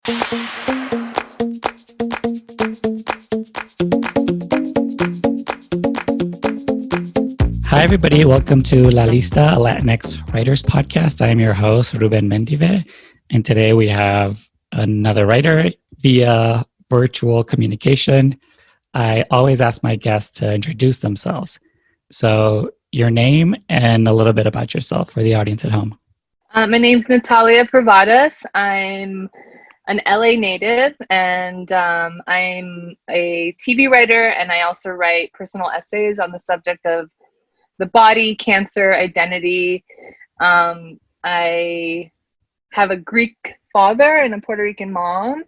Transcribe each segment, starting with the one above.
Hi, everybody. Welcome to La Lista, a LatinX writers podcast. I am your host, Ruben Mendive. And today we have another writer via virtual communication. I always ask my guests to introduce themselves. So, your name and a little bit about yourself for the audience at home. My name's Natalia Provatas. I'm an LA native, and I'm a TV writer, and I also write personal essays on the subject of the body, cancer, identity. I have a Greek father and a Puerto Rican mom.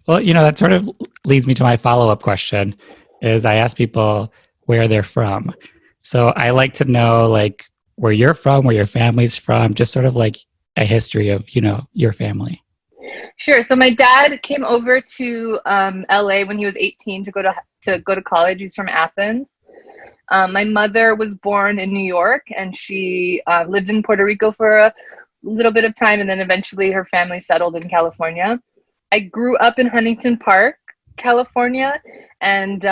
Well, that sort of leads me to my follow-up question is I ask people where they're from. So I like to know like where you're from, where your family's from, just sort of like a history of, your family. Sure. So my dad came over to LA when he was 18 to go to college. He's from Athens. My mother was born in New York, and she lived in Puerto Rico for a little bit of time, and then eventually her family settled in California. I grew up in Huntington Park, California, and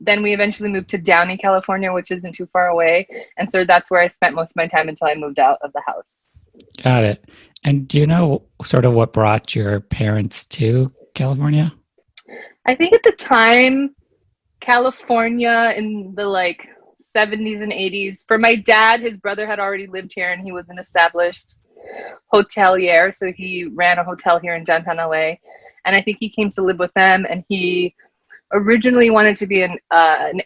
then we eventually moved to Downey, California, which isn't too far away, and so that's where I spent most of my time until I moved out of the house. Got it. And do you know sort of what brought your parents to California? I think at the time, California in the 70s and 80s. For my dad, his brother had already lived here, and he was an established hotelier, so he ran a hotel here in downtown LA. And I think he came to live with them, and he originally wanted to be an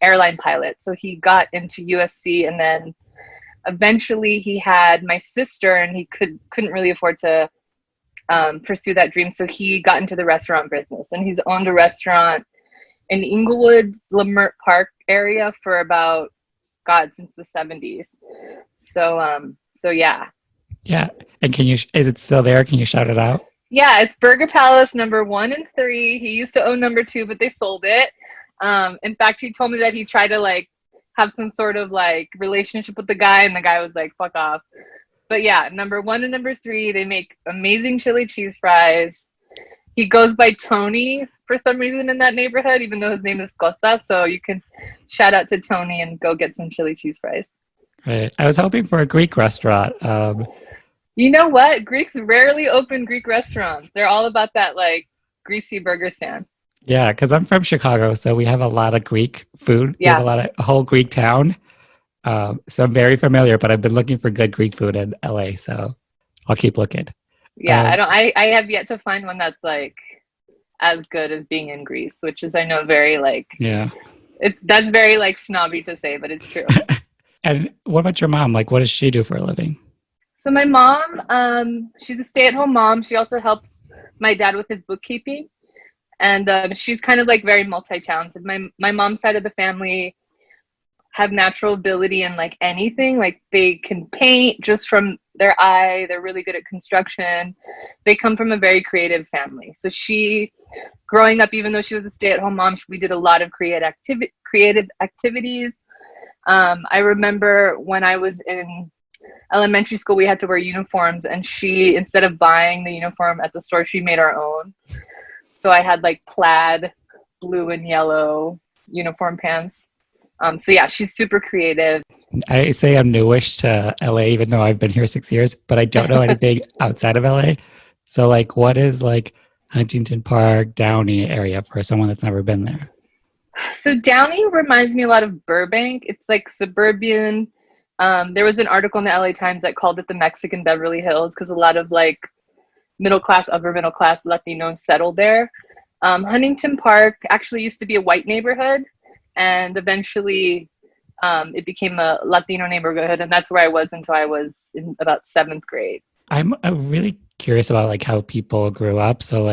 airline pilot. So he got into USC, and then eventually he had my sister, and he couldn't really afford to pursue that dream. So he got into the restaurant business, and he's owned a restaurant in Inglewood's Leimert Park area for about since the 70s. So yeah. Yeah. And is it still there? Can you shout it out? Yeah, it's Burger Palace number 1 and 3. He used to own number 2, but they sold it. In fact, he told me that he tried to have some sort of relationship with the guy, and the guy was like, fuck off. But yeah, number 1 and number 3, they make amazing chili cheese fries. He goes by Tony for some reason in that neighborhood, even though his name is Costa. So you can shout out to Tony and go get some chili cheese fries. Right. I was hoping for a Greek restaurant. You know what? Greeks rarely open Greek restaurants. They're all about that greasy burger stand. Yeah, because I'm from Chicago, so we have a lot of Greek food. Yeah. We have a whole Greek town. So I'm very familiar, but I've been looking for good Greek food in LA, so I'll keep looking. Yeah, I have yet to find one that's as good as being in Greece, which is I know very yeah. That's very snobby to say, but it's true. And what about your mom? What does she do for a living? So my mom, she's a stay-at-home mom. She also helps my dad with his bookkeeping, and she's kind of very multi-talented. My mom's side of the family have natural ability in anything. They can paint just from their eye. They're really good at construction. They come from a very creative family. So she, growing up, even though she was a stay-at-home mom, we did a lot of creative activities. I remember when I was in elementary school, we had to wear uniforms, and she, instead of buying the uniform at the store, she made our own. So I had plaid blue and yellow uniform pants. So yeah, she's super creative. I say I'm newish to LA, even though I've been here 6 years, but I don't know anything outside of LA. So what is Huntington Park, Downey area for someone that's never been there? So Downey reminds me a lot of Burbank. It's suburban. There was an article in the LA Times that called it the Mexican Beverly Hills because a lot of middle class, upper middle class Latinos settled there. Huntington Park actually used to be a white neighborhood, and eventually it became a Latino neighborhood, and that's where I was until I was in about 7th grade. I'm really curious about how people grew up. So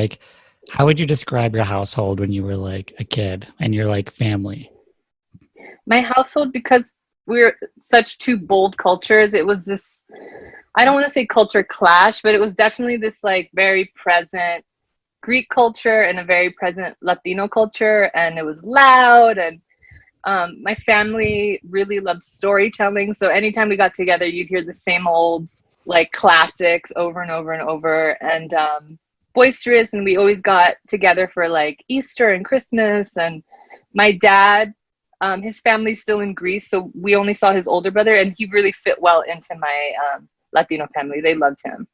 how would you describe your household when you were a kid and your family? My household, because we're such two bold cultures, it was this, I don't want to say culture clash, but it was definitely this very present Greek culture and a very present Latino culture, and it was loud, and my family really loved storytelling, so anytime we got together, you'd hear the same old classics over and over and over, and boisterous, and we always got together for like Easter and Christmas. And my dad, his family's still in Greece, so we only saw his older brother, and he really fit well into my Latino family. They loved him.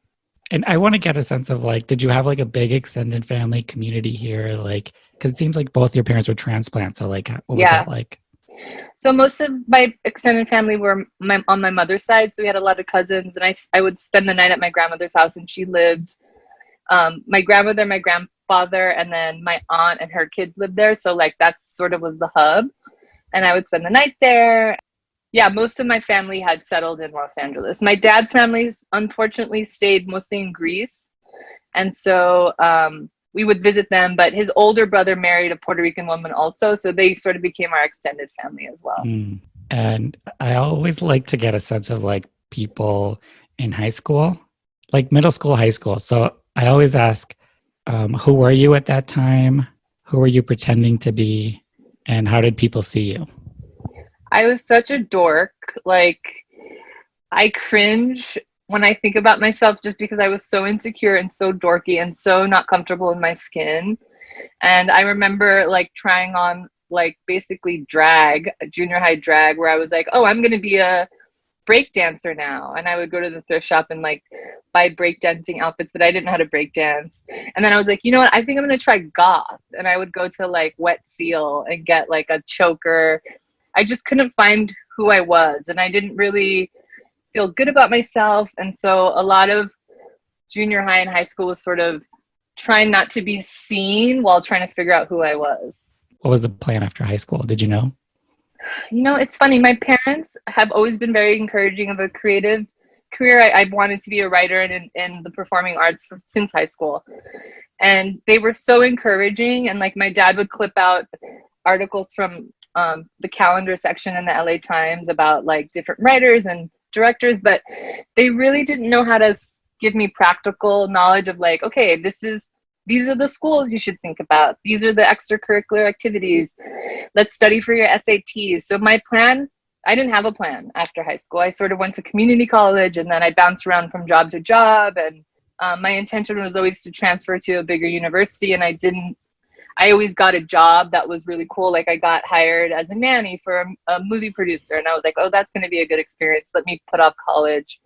And I want to get a sense of like, did you have like a big extended family community here? Like, because it seems like both your parents were transplants. So like, what was Yeah. that like? So most of my extended family were on my mother's side. So we had a lot of cousins, and I would spend the night at my grandmother's house, and she lived, my grandmother, my grandfather, and then my aunt and her kids lived there. So like that's sort of was the hub, and I would spend the night there. Yeah, most of my family had settled in Los Angeles. My dad's family unfortunately stayed mostly in Greece, and so we would visit them. But his older brother married a Puerto Rican woman also, so they sort of became our extended family as well. And I always like to get a sense of like people in high school, like middle school, high school. So I always ask, who were you at that time? Who were you pretending to be? And how did people see you? I was such a dork. Like, I cringe when I think about myself just because I was so insecure and so dorky and so not comfortable in my skin. And I remember like trying on like basically drag, junior high drag, where I was like, oh, I'm going to be a break dancer now. And I would go to the thrift shop and like buy break dancing outfits, but I didn't know how to break dance. And then I was like, you know what? I think I'm going to try goth. And I would go to like Wet Seal and get like a choker. I just couldn't find who I was, and I didn't really feel good about myself. And so a lot of junior high and high school was sort of trying not to be seen while trying to figure out who I was. What was the plan after high school? Did you know? You know, it's funny. My parents have always been very encouraging of a creative career. I wanted to be a writer and in the performing arts since high school. And they were so encouraging. And like my dad would clip out articles from the calendar section in the LA Times about like different writers and directors, but they really didn't know how to give me practical knowledge of like, okay, these are the schools you should think about. These are the extracurricular activities. Let's study for your SATs. So my plan, I didn't have a plan after high school. I sort of went to community college, and then I bounced around from job to job. And my intention was always to transfer to a bigger university, and I always got a job that was really cool. Like I got hired as a nanny for a movie producer, and I was like, oh, that's going to be a good experience. Let me put off college.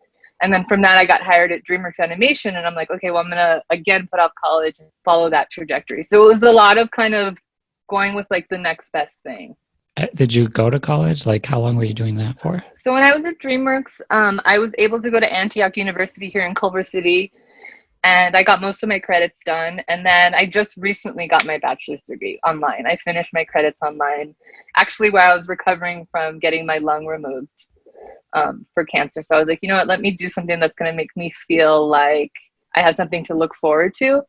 And then from that, I got hired at DreamWorks Animation, and I'm like, okay, well, I'm going to again put off college and follow that trajectory. So it was a lot of kind of going with like the next best thing. Did you go to college? Like, how long were you doing that for? So when I was at DreamWorks, I was able to go to Antioch University here in Culver City, and I got most of my credits done. And then I just recently got my bachelor's degree online. I finished my credits online, actually, while I was recovering from getting my lung removed for cancer. So I was like, you know what, let me do something that's going to make me feel like I had something to look forward to.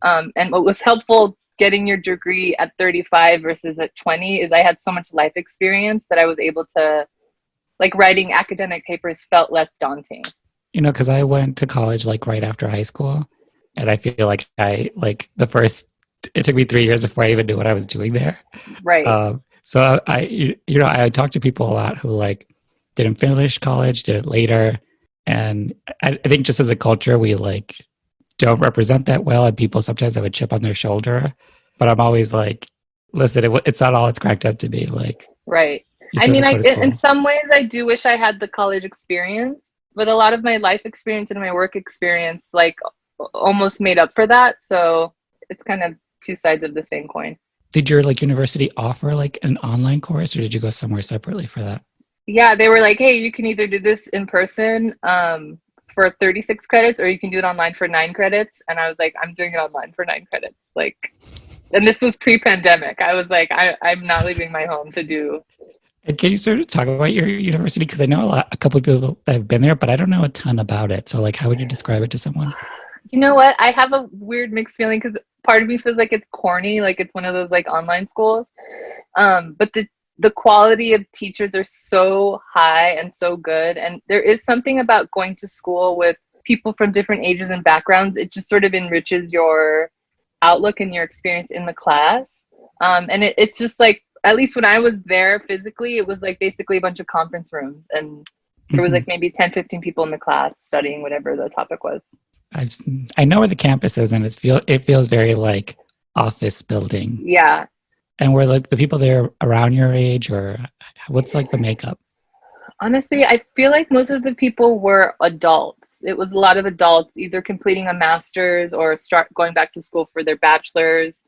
And what was helpful getting your degree at 35 versus at 20 is I had so much life experience that I was able to, like, writing academic papers felt less daunting. You know, because I went to college like right after high school, and I feel like it took me 3 years before I even knew what I was doing there. Right. So I talk to people a lot who like didn't finish college, did it later, and I think just as a culture we like don't represent that well, and people sometimes have a chip on their shoulder. But I'm always like, listen, it's not all it's cracked up to be. Like, right. I mean, in some ways, I do wish I had the college experience. But a lot of my life experience and my work experience like almost made up for that. So it's kind of two sides of the same coin. Did your like university offer like an online course, or did you go somewhere separately for that? Yeah, they were like, hey, you can either do this in person for 36 credits, or you can do it online for 9 credits. And I was like, I'm doing it online for 9 credits. Like, and this was pre-pandemic. I was like, I'm not leaving my home to do. And can you sort of talk about your university? Because I know a couple of people that have been there, but I don't know a ton about it. So like, how would you describe it to someone? You know what? I have a weird mixed feeling because part of me feels like it's corny, like it's one of those like online schools. But the quality of teachers are so high and so good. And there is something about going to school with people from different ages and backgrounds. It just sort of enriches your outlook and your experience in the class. And it's just like, at least when I was there physically, it was like basically a bunch of conference rooms, and there was like maybe 10, 15 people in the class studying whatever the topic was. I've I know where the campus is, and it feels very like office building. Yeah. And were like the people there around your age, or what's like the makeup? Honestly, I feel like most of the people were adults. It was a lot of adults either completing a master's or start going back to school for their bachelor's.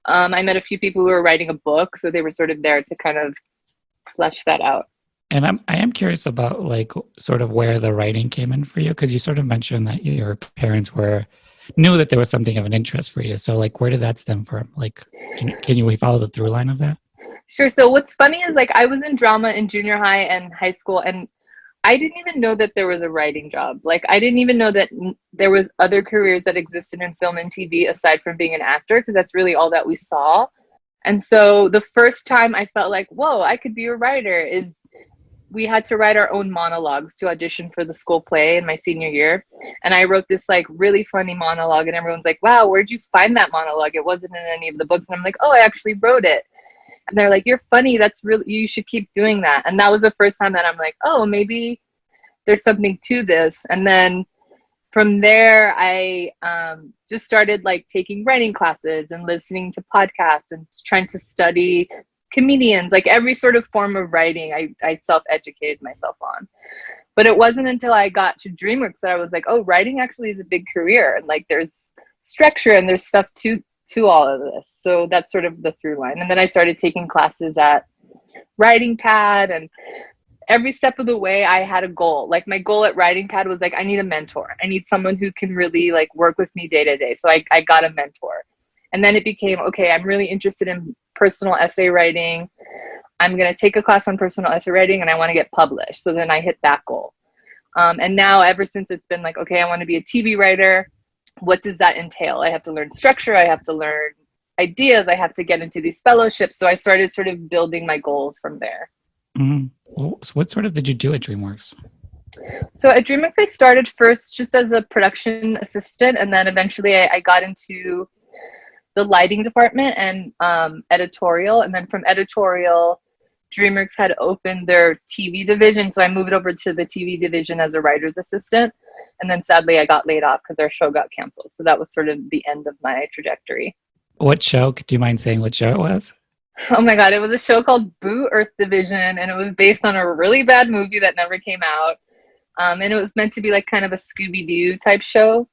I met a few people who were writing a book, so they were sort of there to kind of flesh that out. And I am curious about like sort of where the writing came in for you, because you sort of mentioned that your parents were knew that there was something of an interest for you. So like, where did that stem from? Like, can you follow the through line of that? Sure. So what's funny is like I was in drama in junior high and high school, and I didn't even know that there was a writing job. Like I didn't even know that there was other careers that existed in film and TV aside from being an actor, because that's really all that we saw. And so the first time I felt like, whoa, I could be a writer is we had to write our own monologues to audition for the school play in my senior year. And I wrote this like really funny monologue, and everyone's like, wow, where'd you find that monologue? It wasn't in any of the books. And I'm like, oh, I actually wrote it. And they're like, you're funny. That's really, you should keep doing that. And that was the first time that I'm like, oh, maybe there's something to this. And then from there, I just started like taking writing classes and listening to podcasts and trying to study comedians, like every sort of form of writing I self-educated myself on. But it wasn't until I got to DreamWorks that I was like, oh, writing actually is a big career. And like there's structure and there's stuff to all of this. So that's sort of the through line. And then I started taking classes at Writing Pad, and every step of the way I had a goal. Like my goal at Writing Pad was like, I need a mentor. I need someone who can really like work with me day to day. So I got a mentor. And then it became, okay, I'm really interested in personal essay writing. I'm going to take a class on personal essay writing and I want to get published. So then I hit that goal. And now ever since it's been like, okay, I want to be a TV writer. What does that entail? I have to learn structure. I have to learn ideas. I have to get into these fellowships. So I started sort of building my goals from there. Mm-hmm. Well, so what sort of did you do at DreamWorks? So at DreamWorks, I started first just as a production assistant, and then eventually I got into the lighting department and editorial. And then from editorial, DreamWorks had opened their TV division. So I moved over to the TV division as a writer's assistant. And then sadly, I got laid off because our show got canceled. So that was sort of the end of my trajectory. What show? Do you mind saying what show it was? Oh my God, it was a show called Boo Earth Division, and it was based on a really bad movie that never came out. And it was meant to be like kind of a Scooby-Doo type show.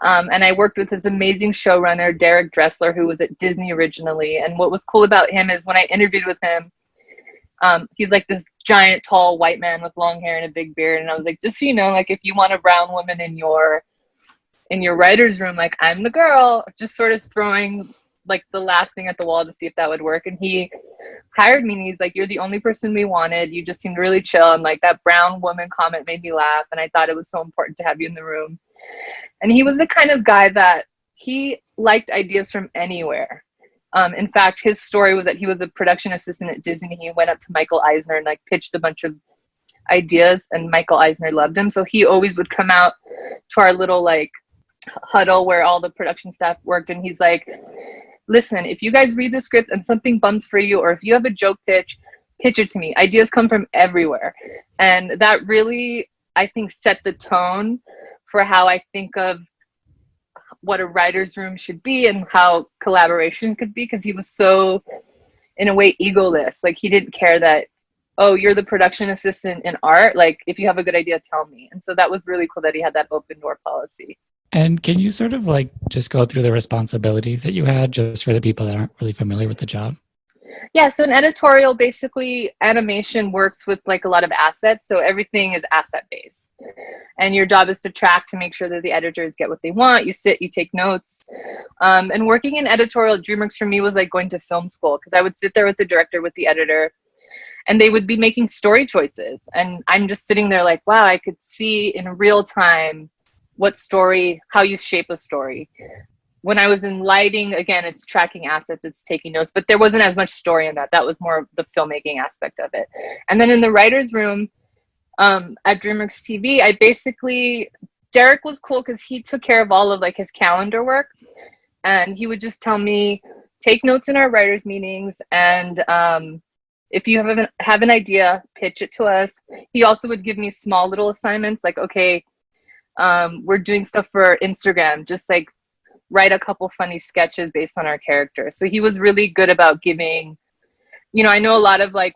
And I worked with this amazing showrunner, Derek Dressler, who was at Disney originally. And what was cool about him is when I interviewed with him, he's like this giant, tall white man with long hair and a big beard. And I was like, just so you know, like if you want a brown woman in your writer's room, like I'm the girl, just sort of throwing like the last thing at the wall to see if that would work. And he hired me and he's like, you're the only person we wanted. You just seemed really chill. And like that brown woman comment made me laugh. And I thought it was so important to have you in the room. And he was the kind of guy that he liked ideas from anywhere. In fact, his story was that he was a production assistant at Disney. He went up to Michael Eisner and like pitched a bunch of ideas, and Michael Eisner loved him. So he always would come out to our little like huddle where all the production staff worked, and he's like, listen, if you guys read the script and something bumps for you, or if you have a joke pitch it to me. Ideas come from everywhere. And that really, I think, set the tone for how I think of what a writer's room should be and how collaboration could be, because he was so, in a way, egoless. Like he didn't care that, oh, you're the production assistant in art. Like if you have a good idea, tell me. And so that was really cool that he had that open door policy. And can you sort of like just go through the responsibilities that you had just for the people that aren't really familiar with the job? Yeah, so in editorial, basically animation works with like a lot of assets. So everything is asset based. And your job is to track to make sure that the editors get what they want. You sit, you take notes. And working in editorial, DreamWorks for me was like going to film school, because I would sit there with the director, with the editor, and they would be making story choices. And I'm just sitting there like, wow, I could see in real time what story, how you shape a story. When I was in lighting, again, it's tracking assets, it's taking notes, but there wasn't as much story in that. That was more of the filmmaking aspect of it. And then in the writer's room, at DreamWorks TV, I basically, Derek was cool because he took care of all of like his calendar work, and he would just tell me, take notes in our writers meetings, and if you have an idea, pitch it to us. He also would give me small little assignments like, okay, We're doing stuff for Instagram, just like write a couple funny sketches based on our characters. So he was really good about giving, I know a lot of like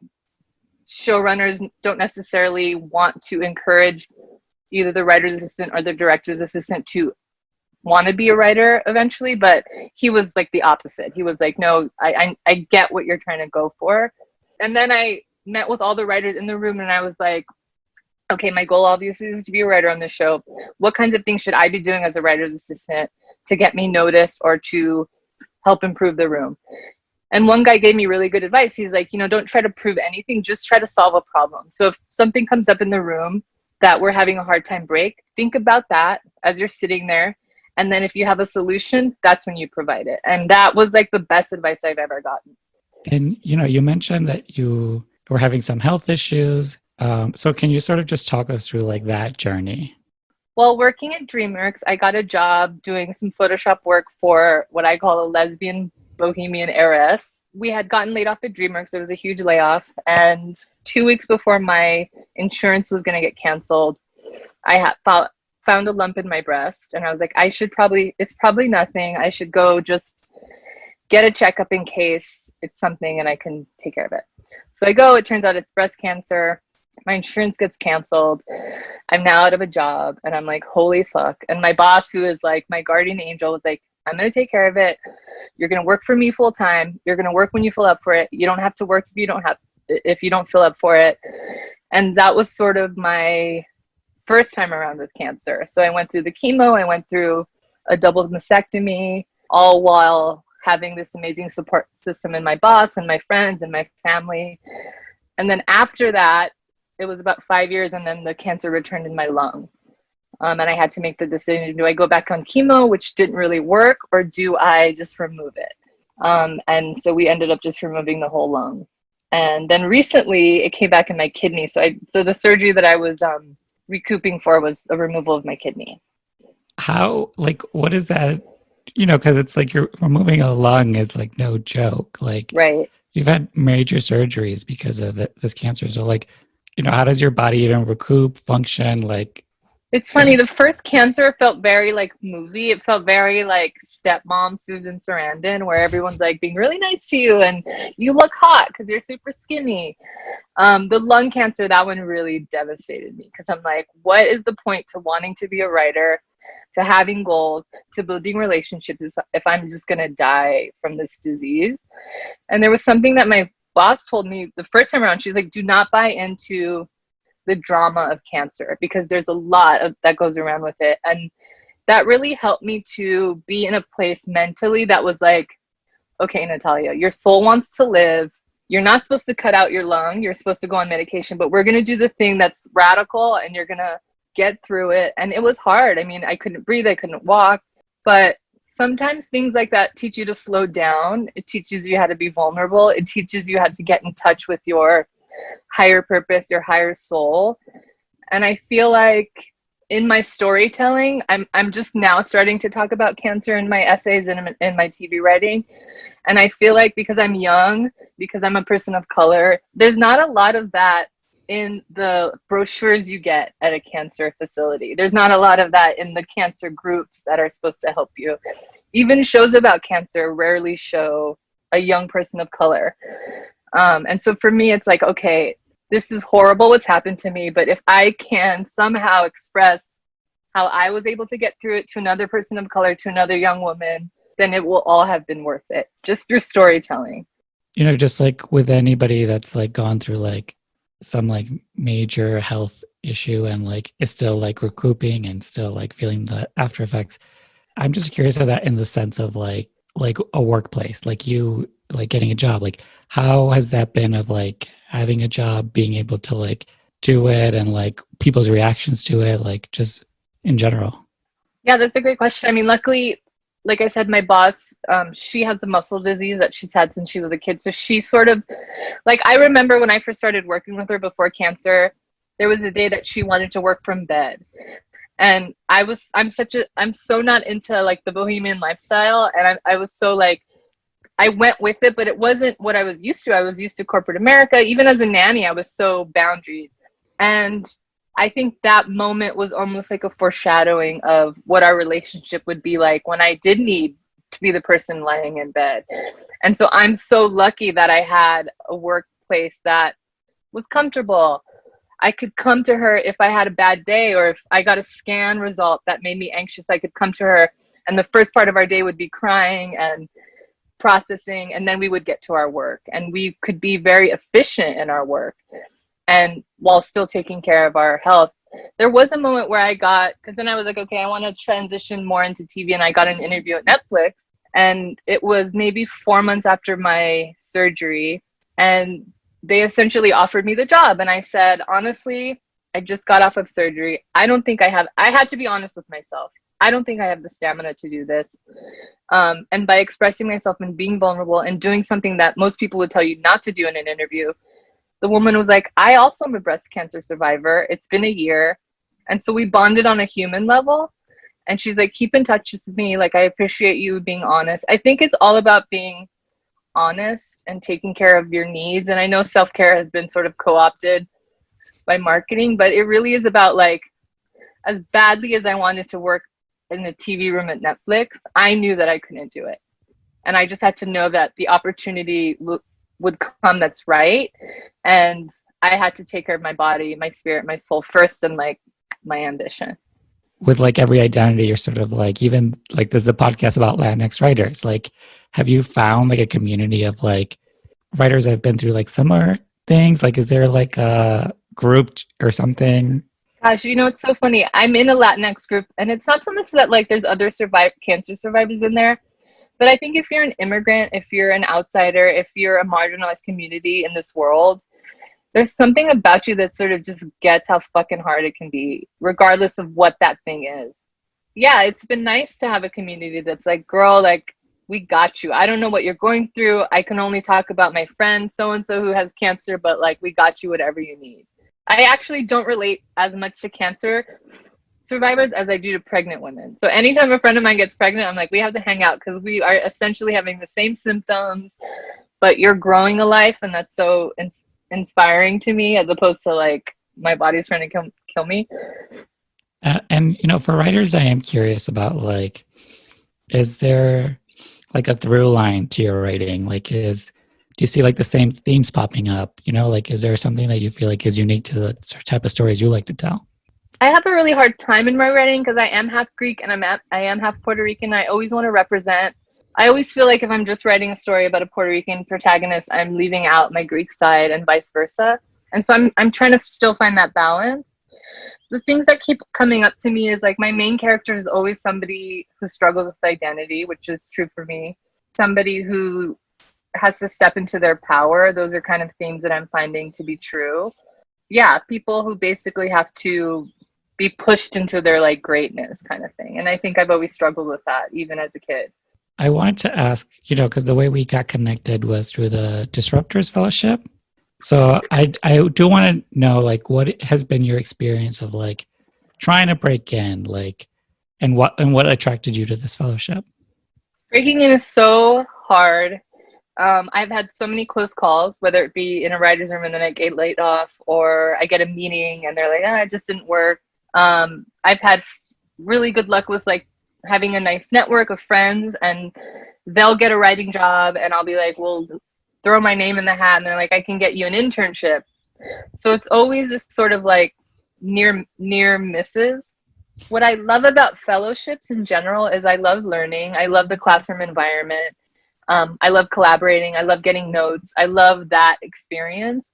showrunners don't necessarily want to encourage either the writer's assistant or the director's assistant to want to be a writer eventually, but he was like the opposite. He was like, no, I get what you're trying to go for. And then I met with all the writers in the room and I was like, okay, my goal obviously is to be a writer on this show. What kinds of things should I be doing as a writer's assistant to get me noticed or to help improve the room? And one guy gave me really good advice. He's like, don't try to prove anything, just try to solve a problem. So if something comes up in the room that we're having a hard time break, think about that as you're sitting there. And then if you have a solution, that's when you provide it. And that was like the best advice I've ever gotten. And, you mentioned that you were having some health issues. So can you sort of just talk us through like that journey? While working at DreamWorks, I got a job doing some Photoshop work for what I call a lesbian bohemian heiress. We had gotten laid off at DreamWorks. There was a huge layoff. And 2 weeks before my insurance was going to get canceled, I had found a lump in my breast. And I was like, it's probably nothing. I should go just get a checkup in case it's something and I can take care of it. So I go, it turns out it's breast cancer. My insurance gets canceled. I'm now out of a job and I'm like, holy fuck. And my boss, who is like my guardian angel, was like, I'm going to take care of it. You're going to work for me full time. You're going to work when you fill up for it. You don't have to work if you don't fill up for it. And that was sort of my first time around with cancer. So I went through the chemo. I went through a double mastectomy, all while having this amazing support system in my boss and my friends and my family. And then after that, it was about 5 years, and then the cancer returned in my lung. And I had to make the decision, do I go back on chemo, which didn't really work, or do I just remove it? And so we ended up just removing the whole lung. And then recently, it came back in my kidney. So the surgery that I was recouping for was a removal of my kidney. How, like, what is that? Because it's like you're removing a lung is like no joke. Like, right. You've had major surgeries because of this cancer. So like, how does your body even recoup, function? Like, it's funny. The first cancer felt very like movie. It felt very like Stepmom Susan Sarandon, where everyone's like being really nice to you and you look hot because you're super skinny. The lung cancer, that one really devastated me because I'm like, what is the point to wanting to be a writer, to having goals, to building relationships if I'm just going to die from this disease? And there was something that my boss told me the first time around. She's like, do not buy into the drama of cancer because there's a lot of that goes around with it. And that really helped me to be in a place mentally that was like, okay, Natalia, your soul wants to live. You're not supposed to cut out your lung. You're supposed to go on medication, but we're going to do the thing that's radical and you're going to get through it. And it was hard. I mean, I couldn't breathe. I couldn't walk. But sometimes things like that teach you to slow down. It teaches you how to be vulnerable. It teaches you how to get in touch with your higher purpose, your higher soul. And I feel like in my storytelling, I'm just now starting to talk about cancer in my essays and in my TV writing. And I feel like because I'm young, because I'm a person of color, there's not a lot of that in the brochures you get at a cancer facility. There's not a lot of that in the cancer groups that are supposed to help you. Even shows about cancer rarely show a young person of color. And so for me, it's like, okay, this is horrible what's happened to me, but if I can somehow express how I was able to get through it to another person of color, to another young woman, then it will all have been worth it, just through storytelling. Just like with anybody that's like gone through like some like major health issue and like is still like recouping and still like feeling the after effects. I'm just curious of that in the sense of like a workplace, like you like getting a job. Like how has that been of like having a job, being able to like do it and like people's reactions to it, like just in general? Yeah, that's a great question. I mean, luckily, like I said, my boss, she has a muscle disease that she's had since she was a kid. So she sort of, like, I remember when I first started working with her before cancer, there was a day that she wanted to work from bed. And I'm so not into like the bohemian lifestyle. And I was so like, I went with it, but it wasn't what I was used to. I was used to corporate America. Even as a nanny, I was so boundaried. And I think that moment was almost like a foreshadowing of what our relationship would be like when I did need to be the person lying in bed. And so I'm so lucky that I had a workplace that was comfortable. I could come to her if I had a bad day, or if I got a scan result that made me anxious, I could come to her. And the first part of our day would be crying and processing, and then we would get to our work, and we could be very efficient in our work and while still taking care of our health. There was a moment where because then I was like, okay, I want to transition more into TV, and I got an interview at Netflix, and it was maybe 4 months after my surgery, and they essentially offered me the job. And I said, honestly, I just got off of surgery. I had to be honest with myself. I don't think I have the stamina to do this. And by expressing myself and being vulnerable and doing something that most people would tell you not to do in an interview, the woman was like, I also am a breast cancer survivor. It's been a year. And so we bonded on a human level. And she's like, keep in touch with me. Like, I appreciate you being honest. I think it's all about being honest and taking care of your needs. And I know self-care has been sort of co-opted by marketing, but it really is about, like, as badly as I wanted to work in the TV room at Netflix, I knew that I couldn't do it. And I just had to know that the opportunity would come that's right. And I had to take care of my body, my spirit, my soul first, and like my ambition. With like every identity, you're sort of like, even like this is a podcast about Latinx writers. Like, have you found like a community of like writers that have been through like similar things? Like, is there like a group or something? Gosh, it's so funny. I'm in a Latinx group, and it's not so much that like there's other cancer survivors in there, but I think if you're an immigrant, if you're an outsider, if you're a marginalized community in this world, there's something about you that sort of just gets how fucking hard it can be, regardless of what that thing is. Yeah, it's been nice to have a community that's like, girl, like, we got you. I don't know what you're going through. I can only talk about my friend so-and-so who has cancer, but like, we got you whatever you need. I actually don't relate as much to cancer survivors as I do to pregnant women. So anytime a friend of mine gets pregnant, I'm like, we have to hang out because we are essentially having the same symptoms, but you're growing a life, and that's so inspiring to me, as opposed to like my body's trying to kill me. And for writers, I am curious about like, is there like a through line to your writing? Like, do you see like the same themes popping up? Like, is there something that you feel like is unique to the type of stories you like to tell? I have a really hard time in my writing because I am half Greek and I am half Puerto Rican. I always want to represent. I always feel like if I'm just writing a story about a Puerto Rican protagonist, I'm leaving out my Greek side and vice versa. And so I'm trying to still find that balance. The things that keep coming up to me is like my main character is always somebody who struggles with identity, which is true for me. Somebody who has to step into their power. Those are kind of themes that I'm finding to be true. Yeah, people who basically have to be pushed into their like greatness kind of thing. And I think I've always struggled with that, even as a kid. I wanted to ask, because the way we got connected was through the Disruptors Fellowship. So I do want to know, like, what has been your experience of like trying to break in, like, and what attracted you to this fellowship? Breaking in is so hard. I've had so many close calls, whether it be in a writer's room and then I get laid off, or I get a meeting and they're like, it just didn't work. I've had really good luck with like having a nice network of friends, and they'll get a writing job and I'll be like, well, throw my name in the hat, and they're like, I can get you an internship. So it's always this sort of like near misses. What I love about fellowships in general is I love learning. I love the classroom environment. I love collaborating. I love getting notes. I love that experience.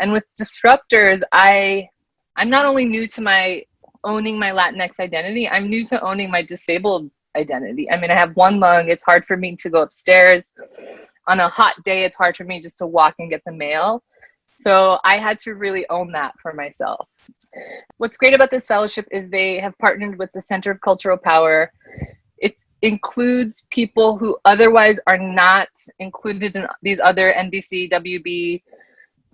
And with Disruptors, I'm not only new to owning my Latinx identity, I'm new to owning my disabled identity. I mean, I have one lung. It's hard for me to go upstairs. On a hot day, it's hard for me just to walk and get the mail. So I had to really own that for myself. What's great about this fellowship is they have partnered with the Center of Cultural Power. It includes people who otherwise are not included in these other NBC, WB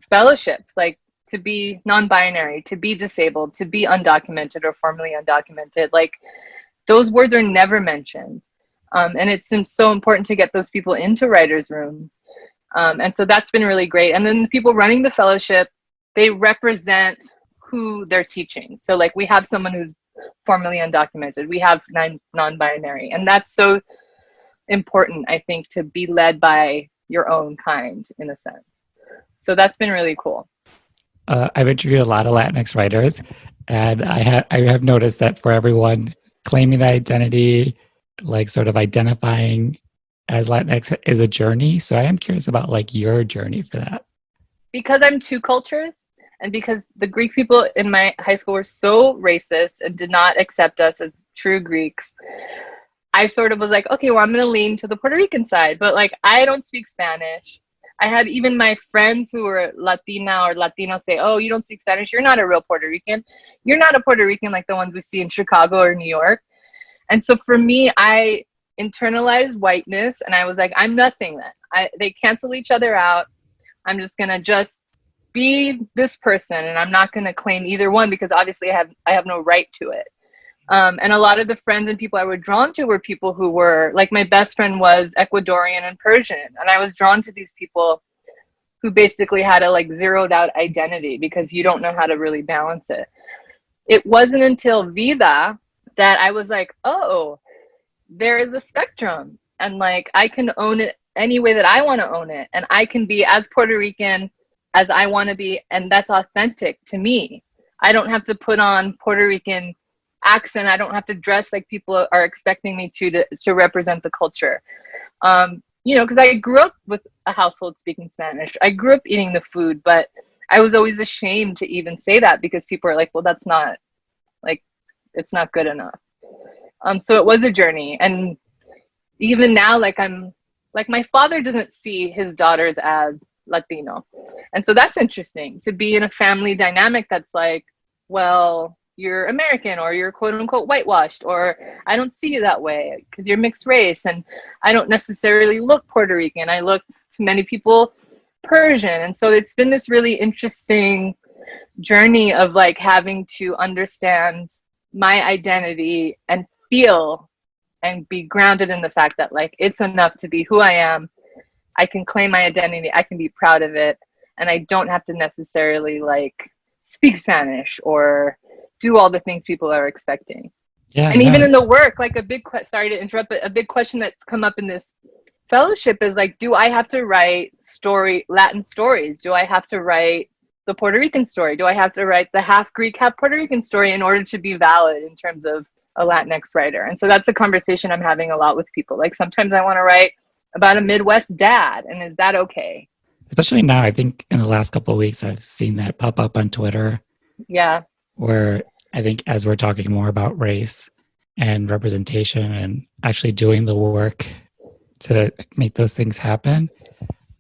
fellowships, like to be non-binary, to be disabled, to be undocumented or formerly undocumented. Like, those words are never mentioned. And it's so important to get those people into writers' rooms. And so that's been really great. And then the people running the fellowship, they represent who they're teaching. So like we have someone who's formerly undocumented, we have non-binary, and that's so important, I think, to be led by your own kind in a sense. So that's been really cool. I've interviewed a lot of Latinx writers, and I have noticed that for everyone claiming that identity, like sort of identifying as Latinx is a journey. So I am curious about like your journey for that. Because I'm two cultures, and because the Greek people in my high school were so racist and did not accept us as true Greeks, I sort of was like, okay, well, I'm going to lean to the Puerto Rican side, but like, I don't speak Spanish. I had even my friends who were Latina or Latino say, oh, you don't speak Spanish. You're not a real Puerto Rican. You're not a Puerto Rican like the ones we see in Chicago or New York. And so for me, I internalized whiteness, and I was like, I'm nothing then. They cancel each other out. I'm just going to just be this person, and I'm not going to claim either one because obviously I have no right to it. And a lot of the friends and people I were drawn to were people who were, like my best friend was Ecuadorian and Persian. And I was drawn to these people who basically had a like zeroed out identity because you don't know how to really balance it. It wasn't until Vida that I was like, oh, there is a spectrum. And like, I can own it any way that I want to own it. And I can be as Puerto Rican as I want to be. And that's authentic to me. I don't have to put on Puerto Rican accent. I don't have to dress like people are expecting me to represent the culture. You know, because I grew up with a household speaking Spanish. I grew up eating the food, but I was always ashamed to even say that because people are like, well, that's not like, it's not good enough. So it was a journey. And even now, like my father doesn't see his daughters as Latino. And so that's interesting to be in a family dynamic that's like, well, you're American or you're quote unquote whitewashed, or I don't see you that way because you're mixed race and I don't necessarily look Puerto Rican. I look to many people Persian. And so it's been this really interesting journey of like having to understand my identity and feel and be grounded in the fact that like it's enough to be who I am. I can claim my identity. I can be proud of it. And I don't have to necessarily like speak Spanish or do all the things people are expecting. Yeah, and even in the work, like sorry to interrupt, but a big question that's come up in this fellowship is like, do I have to write Latin stories? Do I have to write the Puerto Rican story? Do I have to write the half Greek, half Puerto Rican story in order to be valid in terms of a Latinx writer? And so that's a conversation I'm having a lot with people. Like sometimes I want to write about a Midwest dad, and is that okay? Especially now, I think in the last couple of weeks, I've seen that pop up on Twitter. Yeah. Where I think as we're talking more about race and representation and actually doing the work to make those things happen,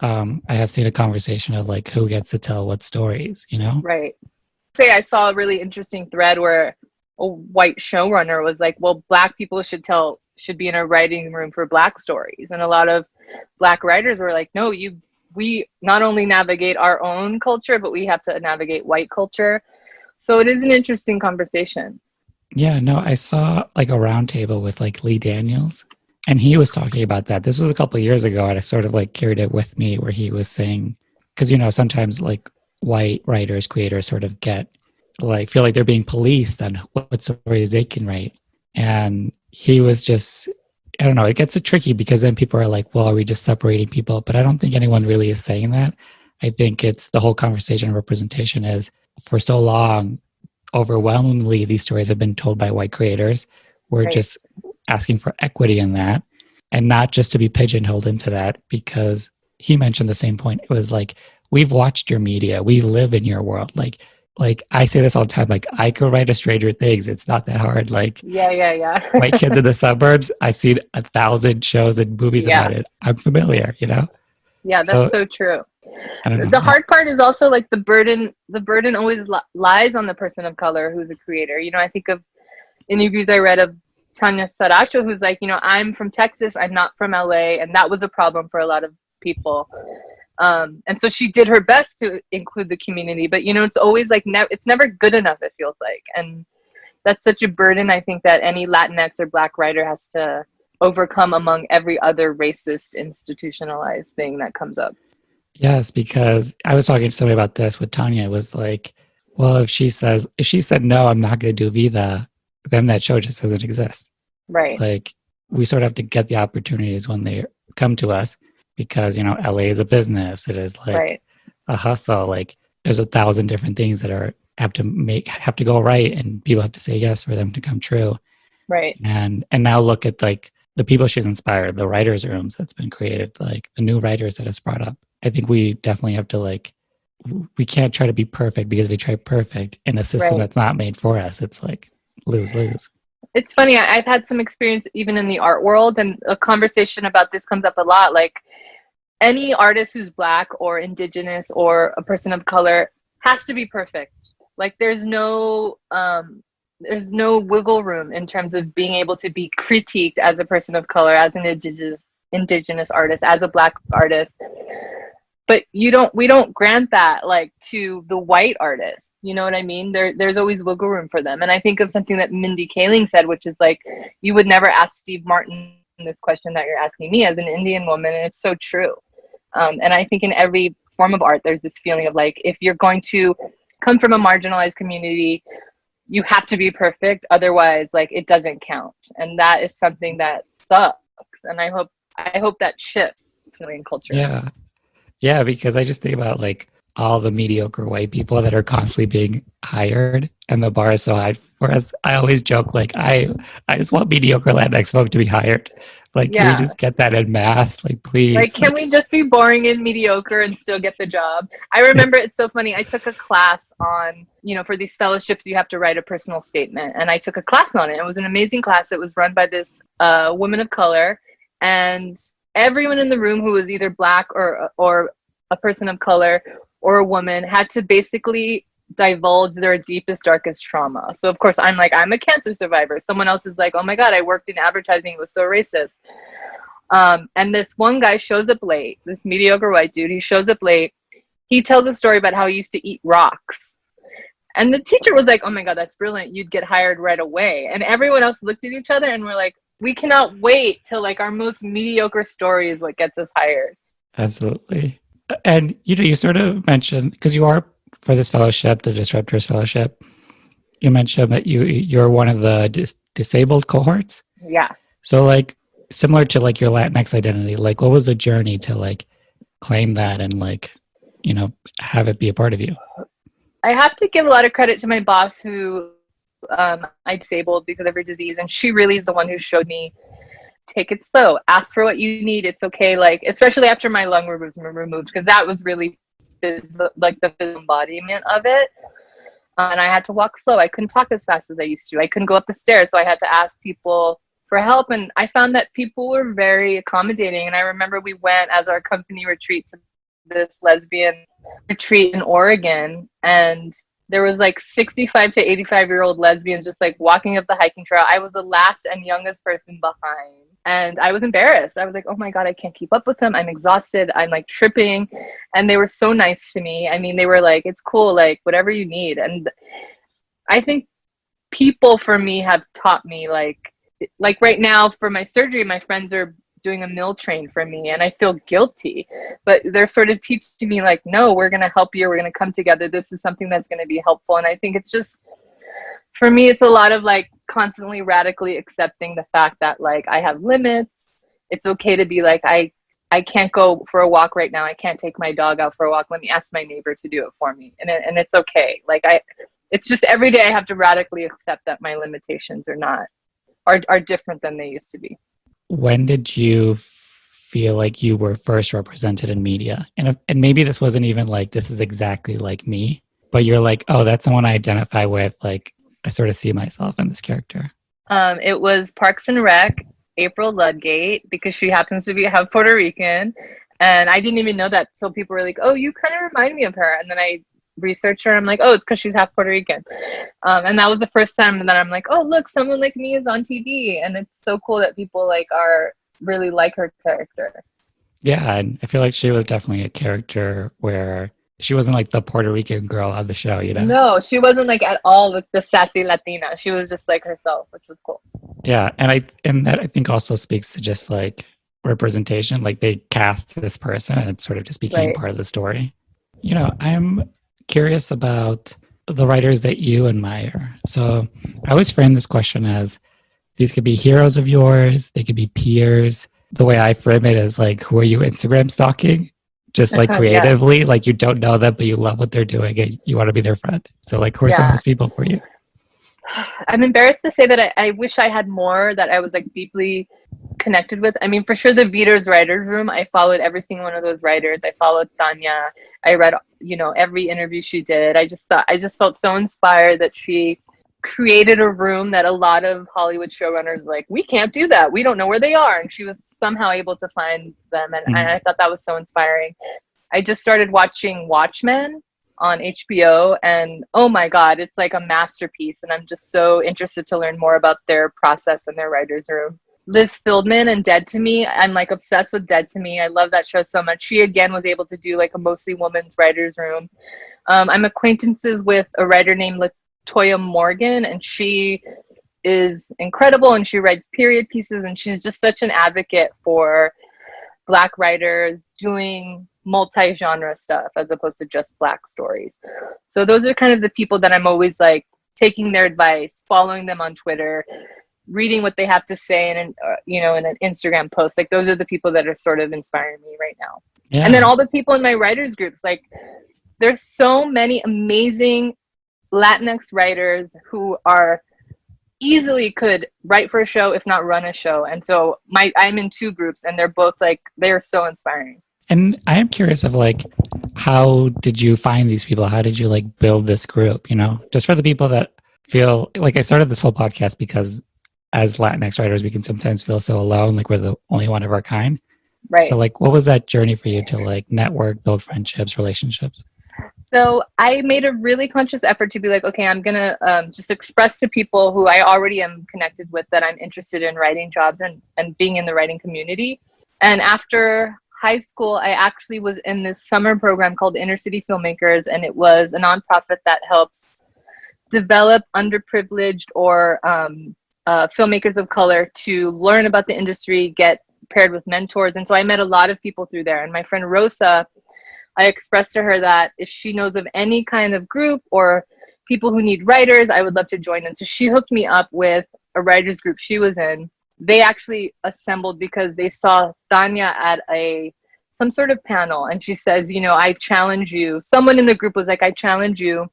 I have seen a conversation of like who gets to tell what stories, you know? Right. I saw a really interesting thread where a white showrunner was like, well, Black people should be in a writing room for Black stories. And a lot of Black writers were like, no, we not only navigate our own culture, but we have to navigate white culture. So it is an interesting conversation. Yeah, no, I saw like a roundtable with like Lee Daniels, and he was talking about that. This was a couple of years ago, and I sort of like carried it with me where he was saying, because, you know, sometimes like white writers, creators sort of feel like they're being policed on what stories they can write. And he was just, I don't know, it gets tricky because then people are like, well, are we just separating people? But I don't think anyone really is saying that. I think it's the whole conversation of representation is for so long, overwhelmingly, these stories have been told by white creators. We're just asking for equity in that and not just to be pigeonholed into that, because he mentioned the same point. It was like, we've watched your media. We live in your world. Like I say this all the time, like I could write a Stranger Things. It's not that hard. Like yeah. White Kids in the Suburbs. I've seen 1,000 shows and movies about it. I'm familiar, you know? Yeah, that's so true. I don't know. The hard part is also like the burden always lies on the person of color who's a creator. You know, I think of interviews I read of Tanya Saracho, who's like, you know, I'm from Texas, I'm not from LA, and that was a problem for a lot of people. And so she did her best to include the community, but you know, it's always like it's never good enough, it feels like. And that's such a burden, I think, that any Latinx or Black writer has to overcome among every other racist institutionalized thing that comes up. Yes, because I was talking to somebody about this with Tanya. It was like, Well, if she said no, I'm not going to do Vida, then that show just doesn't exist. Right. Like we sort of have to get the opportunities when they come to us because, LA is a business. It is like Right. a hustle. Like there's 1,000 different things that have to go right, and people have to say yes for them to come true. Right. And now look at like the people she's inspired, the writers' rooms that's been created, like the new writers that has brought up. I think we definitely have to we can't try to be perfect because if we try perfect in a system Right. that's not made for us, it's like lose. It's funny. I've had some experience even in the art world, and a conversation about this comes up a lot. Like any artist who's Black or Indigenous or a person of color has to be perfect. Like there's no wiggle room in terms of being able to be critiqued as a person of color, as an indigenous artist, as a Black artist. But we don't grant that like to the white artists. You know what I mean? There's always wiggle room for them. And I think of something that Mindy Kaling said, which is like, you would never ask Steve Martin this question that you're asking me as an Indian woman, and it's so true. And I think in every form of art, there's this feeling of like, if you're going to come from a marginalized community, you have to be perfect, otherwise like it doesn't count. And that is something that sucks. And I hope that shifts in culture. Yeah, because I just think about like all the mediocre white people that are constantly being hired, and the bar is so high for us. I always joke like I just want mediocre Latinx folk to be hired. Like, can we just get that en masse? Like, please. Like, can we just be boring and mediocre and still get the job? I remember it's so funny. I took a class on, for these fellowships, you have to write a personal statement. And I took a class on it. It was an amazing class. It was run by this woman of color. And everyone in the room who was either Black or a person of color or a woman had to basically divulge their deepest, darkest trauma. So of course I'm a cancer survivor. Someone else is like, oh my God, I worked in advertising, it was so racist. And this one guy shows up late, this mediocre white dude, he shows up late. He tells a story about how he used to eat rocks. And the teacher was like, oh my God, that's brilliant. You'd get hired right away. And everyone else looked at each other and we're like, we cannot wait till like our most mediocre story is what gets us hired. Absolutely. And you sort of mentioned, because you are for this fellowship, the Disruptors Fellowship, you mentioned that you're one of the disabled cohorts. Yeah. So like similar to like your Latinx identity, like what was the journey to like claim that and like, have it be a part of you? I have to give a lot of credit to my boss who I disabled because of her disease. And she really is the one who showed me, take it slow, ask for what you need. It's okay. Like, especially after my lung was removed, because that was really like the physical embodiment of it. And I had to walk slow. I couldn't talk as fast as I used to. I couldn't go up the stairs. So I had to ask people for help. And I found that people were very accommodating. And I remember we went as our company retreat to this lesbian retreat in Oregon. And there was like 65 to 85-year-old lesbians just like walking up the hiking trail. I was the last and youngest person behind. And I was embarrassed. I was like, oh my God, I can't keep up with them. I'm exhausted. I'm like tripping. And they were so nice to me. I mean, they were like, it's cool, like whatever you need. And I think people for me have taught me like right now for my surgery, my friends are doing a meal train for me and I feel guilty, but they're sort of teaching me like, no, we're going to help you. We're going to come together. This is something that's going to be helpful. And I think it's just, for me, it's a lot of like constantly radically accepting the fact that like I have limits. It's okay to be like, I can't go for a walk right now. I can't take my dog out for a walk. Let me ask my neighbor to do it for me. And it's okay. Like it's just every day I have to radically accept that my limitations are different than they used to be. When did you feel like you were first represented in media? And maybe this wasn't even like, this is exactly like me, but you're like, oh, that's someone I identify with. Like, I sort of see myself in this character. It was Parks and Rec, April Ludgate, because she happens to be half Puerto Rican. And I didn't even know that. So people were like, oh, you kind of remind me of her. And then I researched her. I'm like, oh, it's because she's half Puerto Rican. And that was the first time that I'm like, oh, look, someone like me is on TV. And it's so cool that people like are really like her character. Yeah. And I feel like she was definitely a character where she wasn't like the Puerto Rican girl on the show, No, she wasn't like at all like the sassy Latina. She was just like herself, which was cool. Yeah, and that I think also speaks to just like representation. Like they cast this person, and it sort of just became part of the story. I'm curious about the writers that you admire? So I always frame this question as these could be heroes of yours, they could be peers. The way I frame it is like, who are you Instagram stalking? Just like Yeah, creatively, like you don't know them, but you love what they're doing and you want to be their friend. So, like, who are some of yeah. those people for you? I'm embarrassed to say that I wish I had more that I was like deeply connected with. I mean, for sure, the Beaters Writers Room, I followed every single one of those writers. I followed Tanya. I read, every interview she did. I just felt so inspired that she created a room that a lot of Hollywood showrunners like, we can't do that. We don't know where they are. And she was somehow able to find them. And Mm. I thought that was so inspiring. I just started watching Watchmen on HBO, and oh my God, it's like a masterpiece. And I'm just so interested to learn more about their process and their writer's room. Liz Fieldman and Dead to Me, I'm like obsessed with Dead to Me. I love that show so much. She again was able to do like a mostly women's writer's room. I'm acquaintances with a writer named Latoya Morgan, and she is incredible, and she writes period pieces, and she's just such an advocate for Black writers doing multi-genre stuff as opposed to just Black stories. So those are kind of the people that I'm always like taking their advice, following them on Twitter, reading what they have to say in an Instagram post. Like those are the people that are sort of inspiring me right now. Yeah. And then all the people in my writers groups, like there's so many amazing Latinx writers who are easily could write for a show, if not run a show. And so I'm in two groups, and they're both like, they're so inspiring. And I am curious of like, how did you find these people? How did you like build this group? Just for the people that feel like I started this whole podcast because as Latinx writers, we can sometimes feel so alone, like we're the only one of our kind. Right. So like, what was that journey for you to like network, build friendships, relationships? So I made a really conscious effort to be like, okay, I'm going to just express to people who I already am connected with that I'm interested in writing jobs and being in the writing community. And after high school, I actually was in this summer program called Inner City Filmmakers, and it was a nonprofit that helps develop underprivileged or filmmakers of color to learn about the industry, get paired with mentors. And so I met a lot of people through there. And my friend Rosa, I expressed to her that if she knows of any kind of group or people who need writers, I would love to join them. So she hooked me up with a writers group she was in. They actually assembled because they saw Tanya at some sort of panel, and she says, I challenge you. Someone in the group was like, I challenge you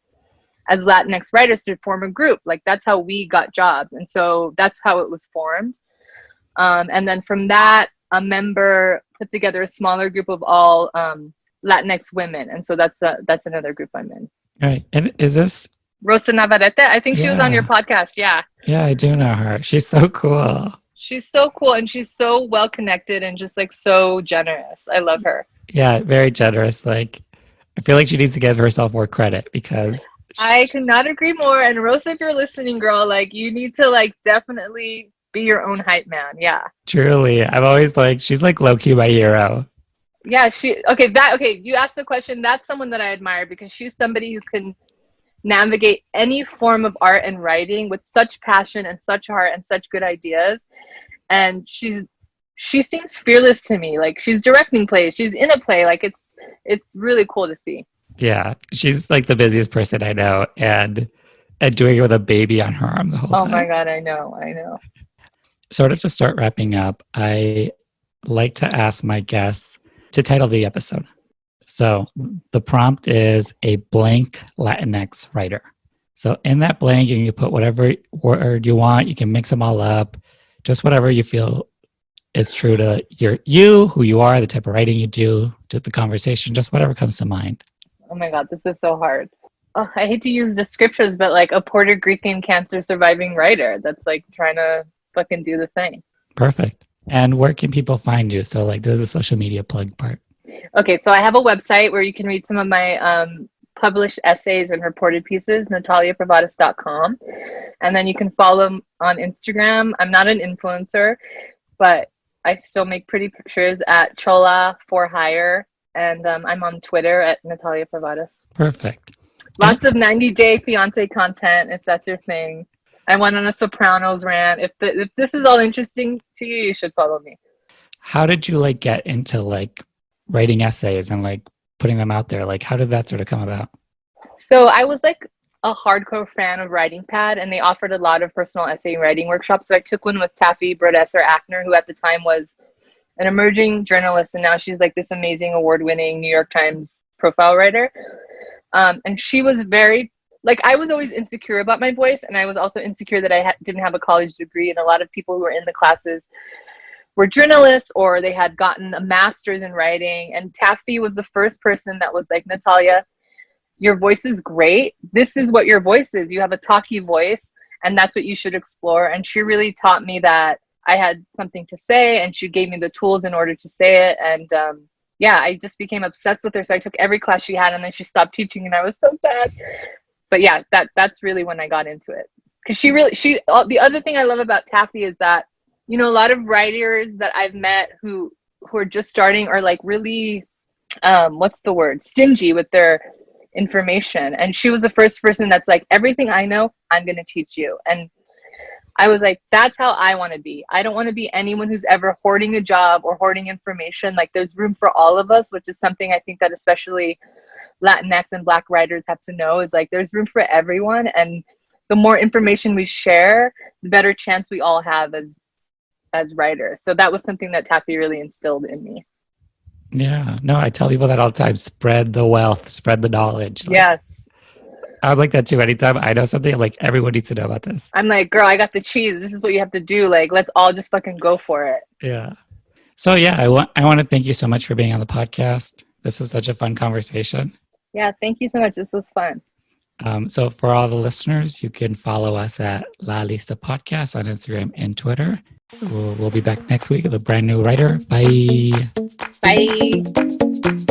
as Latinx writers to form a group. Like that's how we got jobs. And so that's how it was formed. And then from that, a member put together a smaller group of all Latinx women, and so that's another group I'm in. All right, and is this Rosa Navarrete? I think she was on your podcast. Yeah, I do know her. She's so cool. She's so cool, and she's so well connected and just like so generous. I love her. Yeah, very generous. Like, I feel like she needs to give herself more credit because I could not agree more. And Rosa, if you're listening, girl, like you need to like definitely be your own hype man. Yeah. Truly, I'm always like, she's like low key my hero. Yeah, you asked the question. That's someone that I admire because she's somebody who can navigate any form of art and writing with such passion and such heart and such good ideas. And she seems fearless to me. Like she's directing plays, she's in a play. Like it's really cool to see. Yeah, she's like the busiest person I know, and doing it with a baby on her arm the whole time. Oh my God, I know. Sort of to start wrapping up, I like to ask my guests to title the episode. So the prompt is a blank Latinx writer. So in that blank, you can put whatever word you want. You can mix them all up, just whatever you feel is true to who you are, the type of writing you do, to the conversation, just whatever comes to mind. Oh my God, this is so hard. Oh, I hate to use descriptions, but like a Puerto Rican cancer surviving writer that's like trying to fucking do the thing. Perfect. And where can people find you? So like there's a social media plug part. Okay, so I have a website where you can read some of my published essays and reported pieces, nataliaprovatas.com. And then you can follow on Instagram. I'm not an influencer, but I still make pretty pictures at Chola for Hire. And I'm on Twitter at Natalia Provatas. Perfect. Lots of 90-day fiance content, if that's your thing. I went on a Sopranos rant. If this is all interesting to you, you should follow me. How did you like get into like writing essays and like putting them out there? Like how did that sort of come about? So I was like a hardcore fan of Writing Pad, and they offered a lot of personal essay writing workshops. So I took one with Taffy Brodesser-Ackner, who at the time was an emerging journalist, and now she's like this amazing award-winning New York Times profile writer. And she was very, like, I was always insecure about my voice, and I was also insecure that I didn't have a college degree, and a lot of people who were in the classes were journalists or they had gotten a master's in writing. And Taffy was the first person that was like, Natalia, your voice is great. This is what your voice is. You have a talky voice, and that's what you should explore. And she really taught me that I had something to say, and she gave me the tools in order to say it. And yeah, I just became obsessed with her. So I took every class she had, and then she stopped teaching, and I was so sad. But yeah, that's really when I got into it. Because the other thing I love about Taffy is that, you know, a lot of writers that I've met who are just starting are like really, what's the word, stingy with their information. And she was the first person that's like, everything I know, I'm going to teach you. And I was like, that's how I want to be. I don't want to be anyone who's ever hoarding a job or hoarding information. Like, there's room for all of us, which is something I think that especially Latinx and Black writers have to know, is like, there's room for everyone. And the more information we share, the better chance we all have as writers. So that was something that Taffy really instilled in me. Yeah, no, I tell people that all the time. Spread the wealth, spread the knowledge. Like, Yes. I'm like that too. Anytime I know something, I'm like, everyone needs to know about this. I'm like, girl, I got the cheese. This is what you have to do. Like, let's all just fucking go for it. Yeah. So yeah, I want to thank you so much for being on the podcast. This was such a fun conversation. Yeah, thank you so much. This was fun. So for all the listeners, you can follow us at La Lista Podcast on Instagram and Twitter. We'll be back next week with a brand new writer. Bye. Bye.